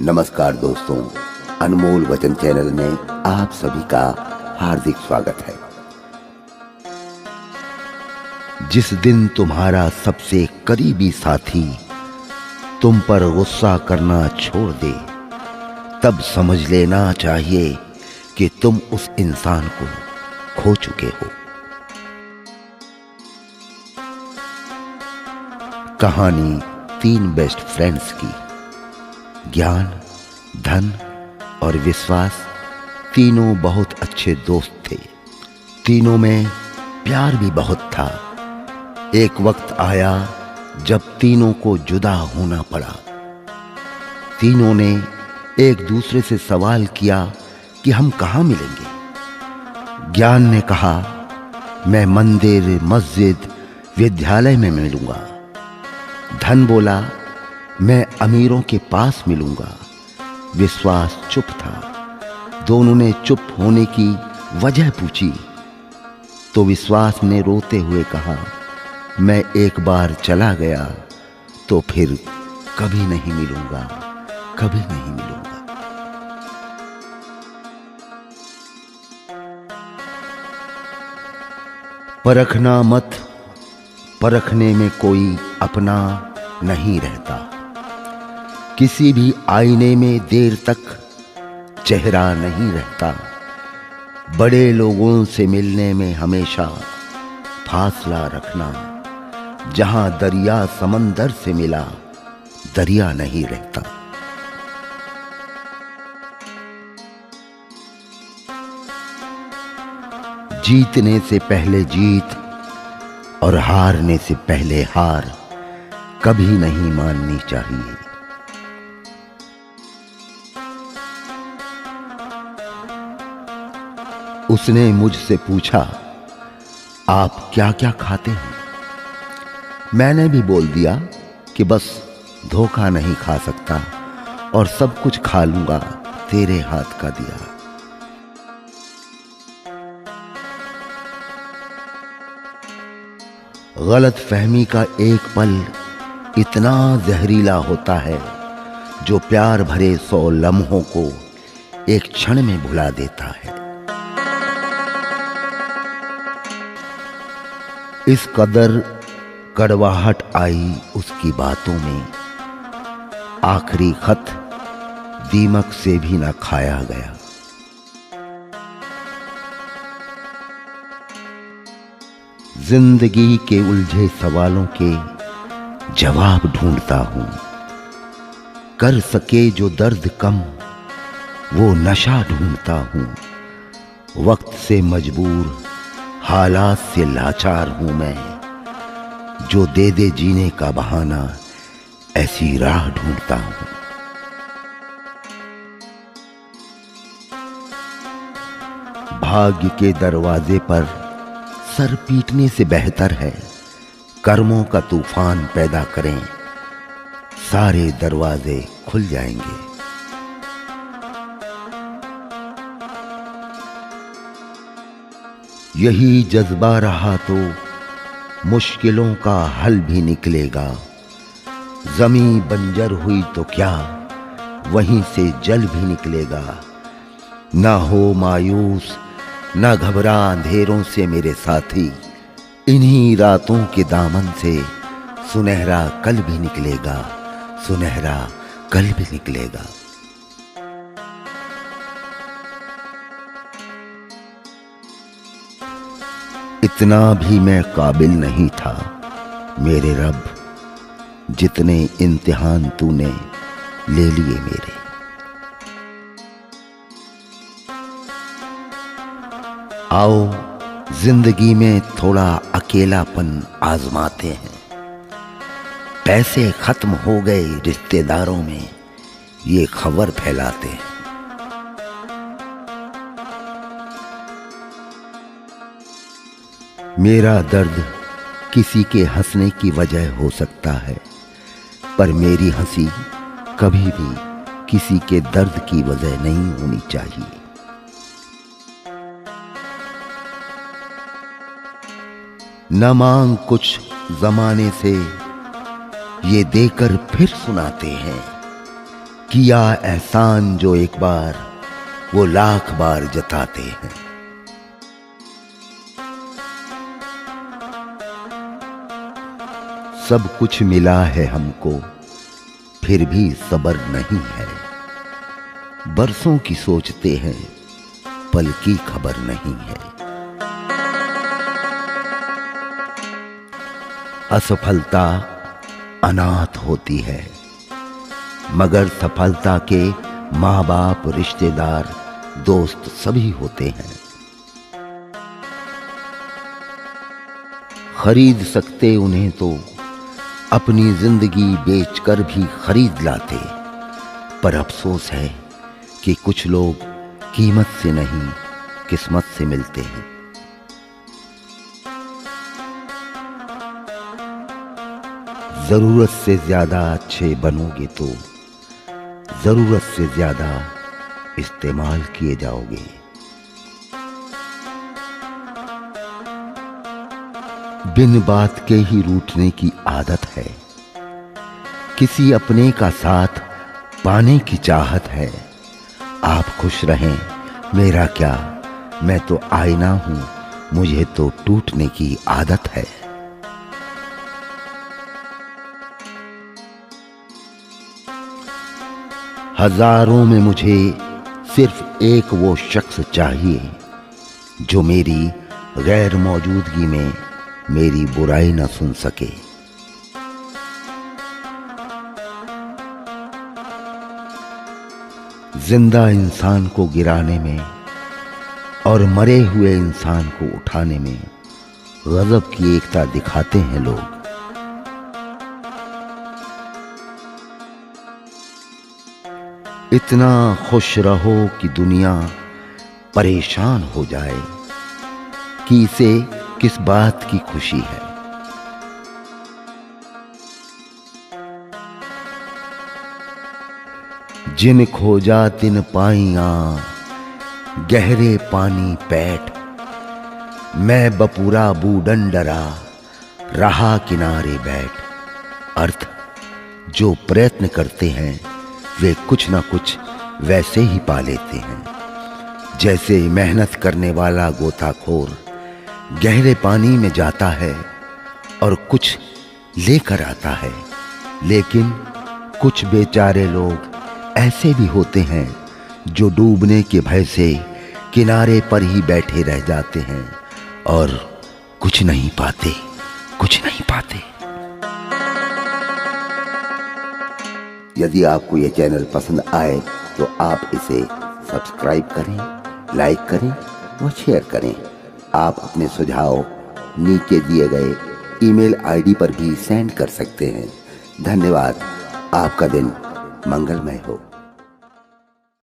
नमस्कार दोस्तों, अनमोल वचन चैनल में आप सभी का हार्दिक स्वागत है। जिस दिन तुम्हारा सबसे करीबी साथी तुम पर गुस्सा करना छोड़ दे, तब समझ लेना चाहिए कि तुम उस इंसान को खो चुके हो। कहानी 3 बेस्ट फ्रेंड्स की। ज्ञान, धन और विश्वास तीनों बहुत अच्छे दोस्त थे। तीनों में प्यार भी बहुत था। एक वक्त आया जब तीनों को जुदा होना पड़ा। तीनों ने एक दूसरे से सवाल किया कि हम कहाँ मिलेंगे। ज्ञान ने कहा, मैं मंदिर, मस्जिद, विद्यालय में मिलूंगा। धन बोला, मैं अमीरों के पास मिलूंगा। विश्वास चुप था। दोनों ने चुप होने की वजह पूछी तो विश्वास ने रोते हुए कहा, मैं एक बार चला गया तो फिर कभी नहीं मिलूंगा, कभी नहीं मिलूंगा। परखना मत, परखने में कोई अपना नहीं रहता। किसी भी आईने में देर तक चेहरा नहीं रहता। बड़े लोगों से मिलने में हमेशा फासला रखना। जहां दरिया समंदर से मिला, दरिया नहीं रहता। जीतने से पहले जीत और हारने से पहले हार कभी नहीं माननी चाहिए। उसने मुझसे पूछा, आप क्या क्या खाते हैं? मैंने भी बोल दिया कि बस धोखा नहीं खा सकता और सब कुछ खा लूंगा तेरे हाथ का दिया। गलत फहमी का एक पल इतना जहरीला होता है जो प्यार भरे 100 लम्हों को एक क्षण में भुला देता है। इस कदर कड़वाहट आई उसकी बातों में, आखिरी खत दीमक से भी न खाया गया। जिंदगी के उलझे सवालों के जवाब ढूंढता हूं। कर सके जो दर्द कम, वो नशा ढूंढता हूं। वक्त से मजबूर, हालात से लाचार हूं मैं। जो दे दे जीने का बहाना, ऐसी राह ढूंढता हूं। भाग्य के दरवाजे पर सर पीटने से बेहतर है कर्मों का तूफान पैदा करें, सारे दरवाजे खुल जाएंगे। यही जज्बा रहा तो मुश्किलों का हल भी निकलेगा। जमीन बंजर हुई तो क्या, वहीं से जल भी निकलेगा। ना हो मायूस, ना घबरा अंधेरों से मेरे साथी। इन्हीं रातों के दामन से सुनहरा कल भी निकलेगा, सुनहरा कल भी निकलेगा। इतना भी मैं काबिल नहीं था मेरे रब, जितने इम्तिहान तूने ले लिए मेरे। आओ जिंदगी में थोड़ा अकेलापन आजमाते हैं। पैसे खत्म हो गए रिश्तेदारों में, ये खबर फैलाते हैं। मेरा दर्द किसी के हंसने की वजह हो सकता है, पर मेरी हंसी कभी भी किसी के दर्द की वजह नहीं होनी चाहिए। न मांग कुछ जमाने से, ये देकर फिर सुनाते हैं। किया एहसान जो एक बार वो लाख बार जताते हैं। सब कुछ मिला है हमको फिर भी सब्र नहीं है। बरसों की सोचते हैं पल की खबर नहीं है। असफलता अनाथ होती है मगर सफलता के माँ बाप, रिश्तेदार, दोस्त सभी होते हैं। खरीद सकते उन्हें तो अपनी जिंदगी बेचकर भी खरीद लाते, पर अफसोस है कि कुछ लोग कीमत से नहीं किस्मत से मिलते हैं। जरूरत से ज्यादा अच्छे बनोगे तो जरूरत से ज्यादा इस्तेमाल किए जाओगे। बिन बात के ही रूठने की आदत है, किसी अपने का साथ पाने की चाहत है। आप खुश रहें मेरा क्या, मैं तो आईना हूं, मुझे तो टूटने की आदत है। हजारों में मुझे सिर्फ एक वो शख्स चाहिए जो मेरी गैर मौजूदगी में मेरी बुराई न सुन सके। जिंदा इंसान को गिराने में और मरे हुए इंसान को उठाने में गजब की एकता दिखाते हैं लोग। इतना खुश रहो कि दुनिया परेशान हो जाए कि इसे किस बात की खुशी है। जिन खोजा तिन पाइया गहरे पानी पैठ, मैं बपूरा बूढ़न डरा रहा किनारे बैठ। अर्थ, जो प्रयत्न करते हैं वे कुछ ना कुछ वैसे ही पा लेते हैं। जैसे मेहनत करने वाला गोताखोर गहरे पानी में जाता है और कुछ लेकर आता है, लेकिन कुछ बेचारे लोग ऐसे भी होते हैं जो डूबने के भय से किनारे पर ही बैठे रह जाते हैं और कुछ नहीं पाते, कुछ नहीं पाते। यदि आपको ये चैनल पसंद आए तो आप इसे सब्सक्राइब करें, लाइक करें और शेयर करें। आप अपने सुझाव नीचे दिए गए ईमेल आईडी पर भी सेंड कर सकते हैं। धन्यवाद। आपका दिन मंगलमय हो।